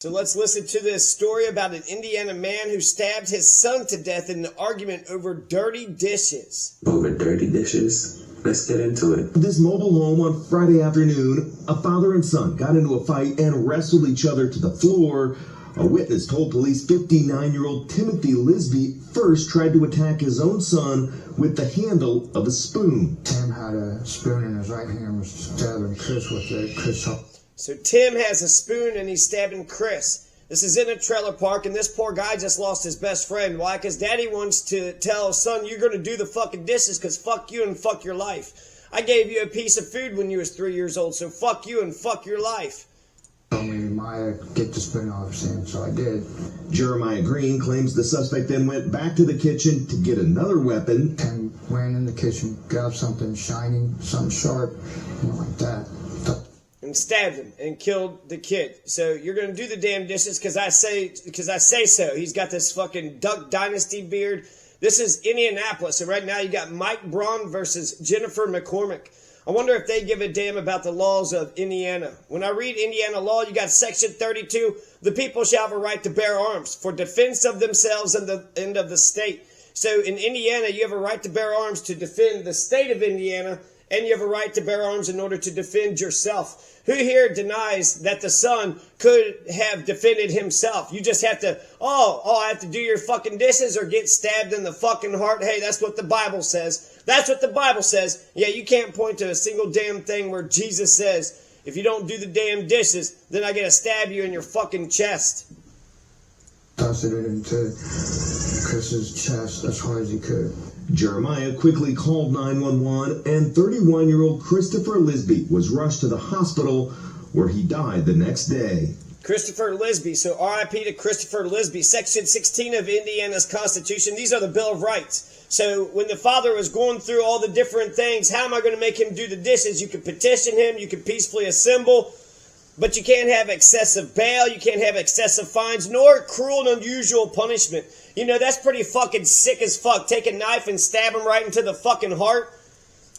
So let's listen to this story about an Indiana man who stabbed his son to death in an argument over dirty dishes. Over dirty dishes? Let's get into it. This mobile home on Friday afternoon, a father and son got into a fight and wrestled each other to the floor. A witness told police 59-year-old Timothy Lisby first tried to attack his own son with the handle of a spoon. Tim had a spoon in his right hand and was stabbing Chris with it. So Tim has a spoon and he's stabbing Chris. This is in a trailer park, and this poor guy just lost his best friend. Why? Because daddy wants to tell son, you're going to do the fucking dishes because fuck you and fuck your life. I gave you a piece of food when you was 3 years old, so fuck you and fuck your life. Told me, Maya, get the spoon out of his hand, so I did. Jeremiah Green claims the suspect then went back to the kitchen to get another weapon. And went in the kitchen, grabbed something shiny, something sharp, like that. And stabbed him and killed the kid. So you're going to do the damn dishes because I say so. He's got this fucking Duck Dynasty beard. This is Indianapolis, and right now you got Mike Braun versus Jennifer McCormick. I wonder if they give a damn about the laws of Indiana. When I read Indiana law, you got section 32. The people shall have a right to bear arms for defense of themselves and the end of the state. So in Indiana, you have a right to bear arms to defend the state of Indiana, and you have a right to bear arms in order to defend yourself. Who here denies that the son could have defended himself? You just have to, I have to do your fucking dishes or get stabbed in the fucking heart. Hey, that's what the Bible says. That's what the Bible says. Yeah, you can't point to a single damn thing where Jesus says, if you don't do the damn dishes, then I gotta stab you in your fucking chest. Tossed it into Chris's chest as hard as he could. Jeremiah quickly called 911, and 31-year-old Christopher Lisby was rushed to the hospital where he died the next day. Christopher Lisby, so RIP to Christopher Lisby. Section 16 of Indiana's Constitution, these are the Bill of Rights. So when the father was going through all the different things, how am I going to make him do the dishes? You can petition him, you can peacefully assemble, but you can't have excessive bail, you can't have excessive fines, nor cruel and unusual punishment. You know, that's pretty fucking sick as fuck. Take a knife and stab him right into the fucking heart.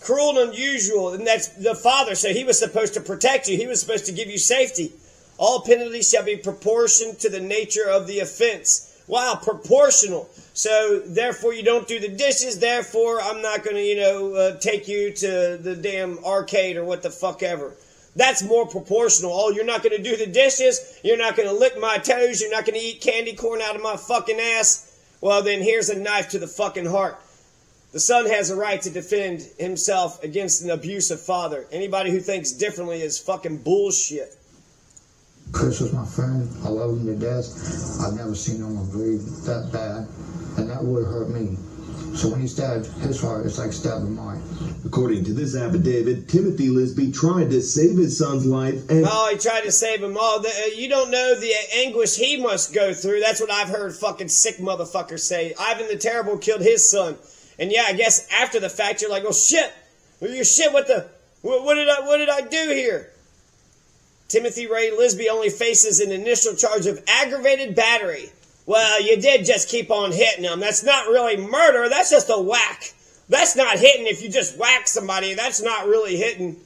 Cruel and unusual, and that's the father, so he was supposed to protect you. He was supposed to give you safety. All penalties shall be proportioned to the nature of the offense. Wow, proportional. So, therefore, you don't do the dishes. Therefore, I'm not going to, take you to the damn arcade or what the fuck ever. That's more proportional. Oh, you're not going to do the dishes. You're not going to lick my toes. You're not going to eat candy corn out of my fucking ass. Well, then here's a knife to the fucking heart. The son has a right to defend himself against an abusive father. Anybody who thinks differently is fucking bullshit. Chris was my friend. I love him to death. I've never seen anyone bleed that bad, and that would hurt me. So when he stabbed his heart, it's like stabbing mine. According to this affidavit, Timothy Lisby tried to save his son's life and... Oh, he tried to save him. You don't know the anguish he must go through. That's what I've heard fucking sick motherfuckers say. Ivan the Terrible killed his son. And yeah, I guess after the fact, you're like, oh shit. What did I do here? Timothy Ray Lisby only faces an initial charge of aggravated battery. Well, you did just keep on hitting him. That's not really murder. That's just a whack. That's not hitting if you just whack somebody. That's not really hitting.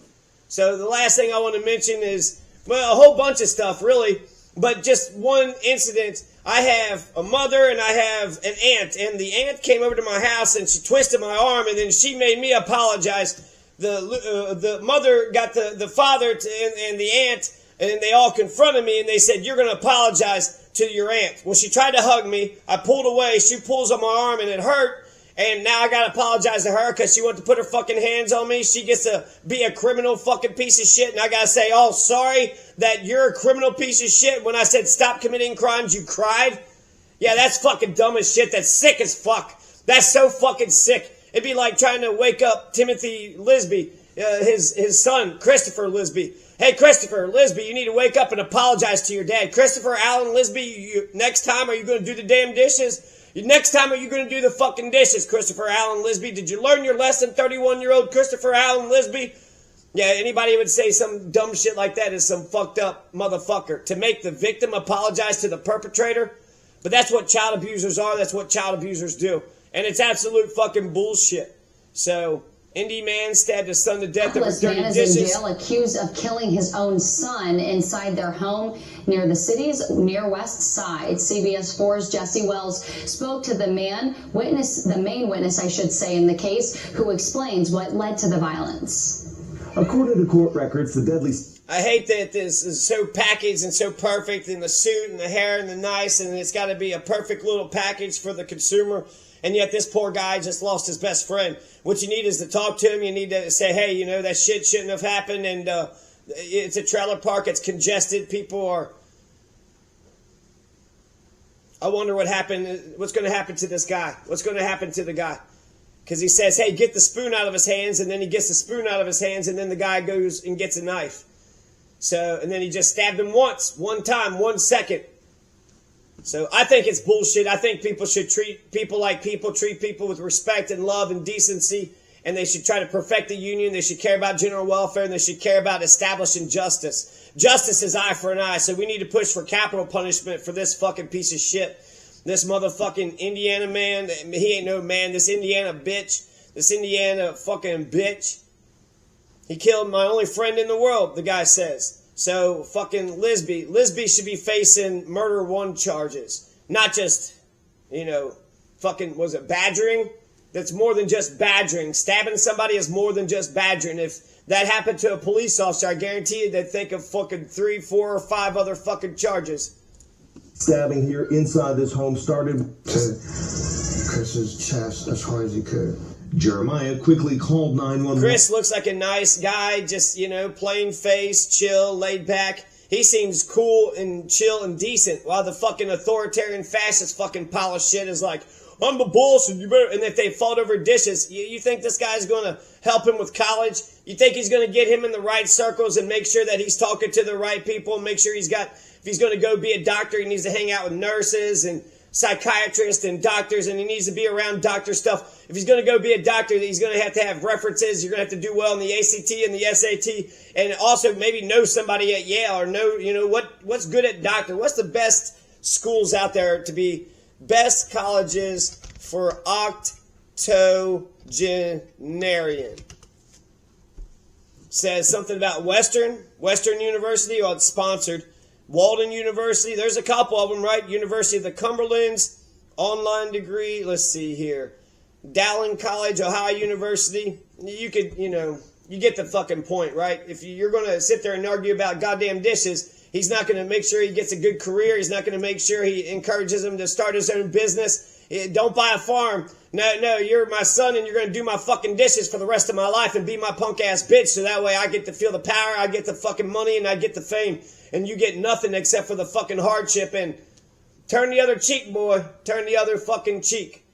So the last thing I want to mention is, well, a whole bunch of stuff, really. But just one incident. I have a mother and I have an aunt. And the aunt came over to my house and she twisted my arm. And then she made me apologize. The mother got the father and the aunt. And they all confronted me and they said, you're going to apologize to your aunt. Well, she tried to hug me. I pulled away. She pulls on my arm and it hurt. And now I got to apologize to her because she wanted to put her fucking hands on me. She gets to be a criminal fucking piece of shit. And I got to say, oh, sorry that you're a criminal piece of shit. When I said stop committing crimes, you cried. Yeah, that's fucking dumb as shit. That's sick as fuck. That's so fucking sick. It'd be like trying to wake up Timothy Lisby, his son, Christopher Lisby. Hey, Christopher Lisby, you need to wake up and apologize to your dad. Christopher Allen Lisby, next time, are you going to do the damn dishes? Next time, are you going to do the fucking dishes, Christopher Allen Lisby? Did you learn your lesson, 31-year-old Christopher Allen Lisby? Yeah, anybody would say some dumb shit like that is some fucked up motherfucker. To make the victim apologize to the perpetrator? But that's what child abusers are. That's what child abusers do. And it's absolute fucking bullshit. So, Indy man stabbed his son to death over This dirty man is dishes. in jail accused of killing his own son inside their home near the city's near west side. CBS 4's Jesse Wells spoke to the main witness, I should say, in the case, who explains what led to the violence. According to court records, the deadly... I hate that this is so packaged and so perfect, in the suit and the hair and the nice, and it's got to be a perfect little package for the consumer. And yet this poor guy just lost his best friend. What you need is to talk to him. You need to say, hey, you know, that shit shouldn't have happened. And it's a trailer park. It's congested. People are... I wonder what happened. What's going to happen to this guy? What's going to happen to the guy? Because he says, hey, get the spoon out of his hands. And then he gets the spoon out of his hands. And then the guy goes and gets a knife. So, and then he just stabbed him once. One time. 1 second. So I think it's bullshit. I think people should treat people like people, treat people with respect and love and decency, and they should try to perfect the union. They should care about general welfare, and they should care about establishing justice. Justice is eye for an eye, so we need to push for capital punishment for this fucking piece of shit. This motherfucking Indiana man, he ain't no man, this Indiana bitch, this Indiana fucking bitch. He killed my only friend in the world, the guy says. So, fucking Lisby should be facing murder 1 charges. Not just, you know, fucking, was it badgering? That's more than just badgering. Stabbing somebody is more than just badgering. If that happened to a police officer, I guarantee you they'd think of fucking 3, 4, or 5 other fucking charges. Stabbing here inside this home started To Chris's chest as hard as he could. Jeremiah quickly called 911. Chris looks like a nice guy, just, you know, plain face, chill, laid back. He seems cool and chill and decent, while the fucking authoritarian fascist fucking pile of shit is like, I'm the boss and you better... And if they fought over dishes, you think this guy's going to help him with college? You think he's going to get him in the right circles and make sure that he's talking to the right people and make sure he's got... If he's going to go be a doctor, he needs to hang out with nurses and psychiatrists and doctors, and he needs to be around doctor stuff. If he's going to go be a doctor, he's going to have references. You're going to have to do well in the ACT and the SAT, and also maybe know somebody at Yale, or know, you know, what's good at doctor. What's the best schools out there to be best colleges for octogenarian? Says something about Western University. Well, it's sponsored. Walden University, there's a couple of them, right? University of the Cumberlands, online degree. Let's see here. Dowling College, Ohio University. You could, you know, you get the fucking point, right? If you're going to sit there and argue about goddamn dishes, he's not going to make sure he gets a good career. He's not going to make sure he encourages him to start his own business. Don't buy a farm. No, you're my son and you're going to do my fucking dishes for the rest of my life and be my punk ass bitch, so that way I get to feel the power, I get the fucking money, and I get the fame. And you get nothing except for the fucking hardship. And turn the other cheek, boy. Turn the other fucking cheek.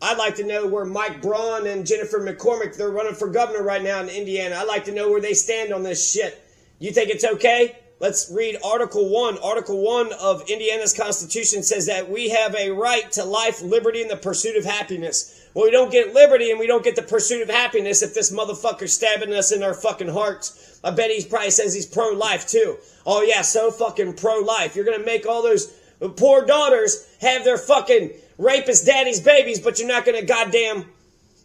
I'd like to know where Mike Braun and Jennifer McCormick, they're running for governor right now in Indiana. I'd like to know where they stand on this shit. You think it's okay? Let's read Article 1. Article 1 of Indiana's Constitution says that we have a right to life, liberty, and the pursuit of happiness. Well, we don't get liberty and we don't get the pursuit of happiness if this motherfucker's stabbing us in our fucking hearts. I bet he probably says he's pro-life too. Oh yeah, so fucking pro-life. You're going to make all those poor daughters have their fucking rapist daddy's babies, but you're not going to goddamn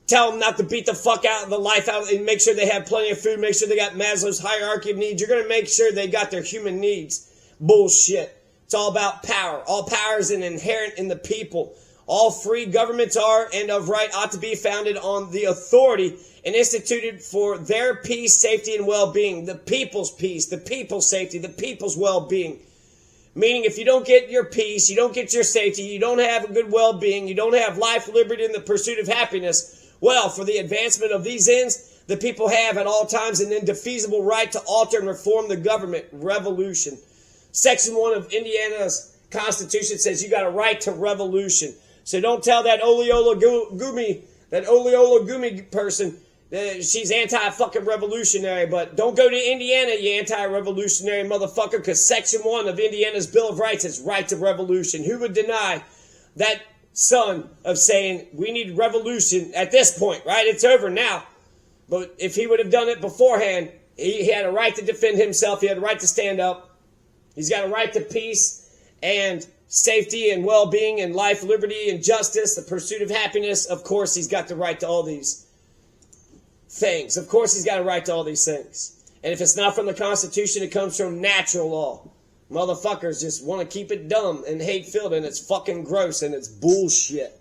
tell them not to beat the fuck out of the life out and make sure they have plenty of food, make sure they got Maslow's hierarchy of needs. You're going to make sure they got their human needs. Bullshit. It's all about power. All power is inherent in the people. All free governments are and of right ought to be founded on the authority and instituted for their peace, safety, and well-being. The people's peace, the people's safety, the people's well-being. Meaning if you don't get your peace, you don't get your safety, you don't have a good well-being, you don't have life, liberty, and the pursuit of happiness, well, for the advancement of these ends, the people have at all times an indefeasible right to alter and reform the government. Revolution. Section 1 of Indiana's Constitution says you got a right to revolution. So don't tell that Oleola Gumi person that she's anti-fucking revolutionary, but don't go to Indiana, you anti-revolutionary motherfucker, because Section 1 of Indiana's Bill of Rights is right to revolution. Who would deny that son of saying we need revolution at this point, right? It's over now. But if he would have done it beforehand, he had a right to defend himself. He had a right to stand up. He's got a right to peace and safety and well-being and life, liberty and justice, the pursuit of happiness. Of course, he's got the right to all these. things. Of course he's got a right to all these things. And if it's not from the Constitution, it comes from natural law. Motherfuckers just want to keep it dumb and hate-filled, and it's fucking gross, and it's bullshit.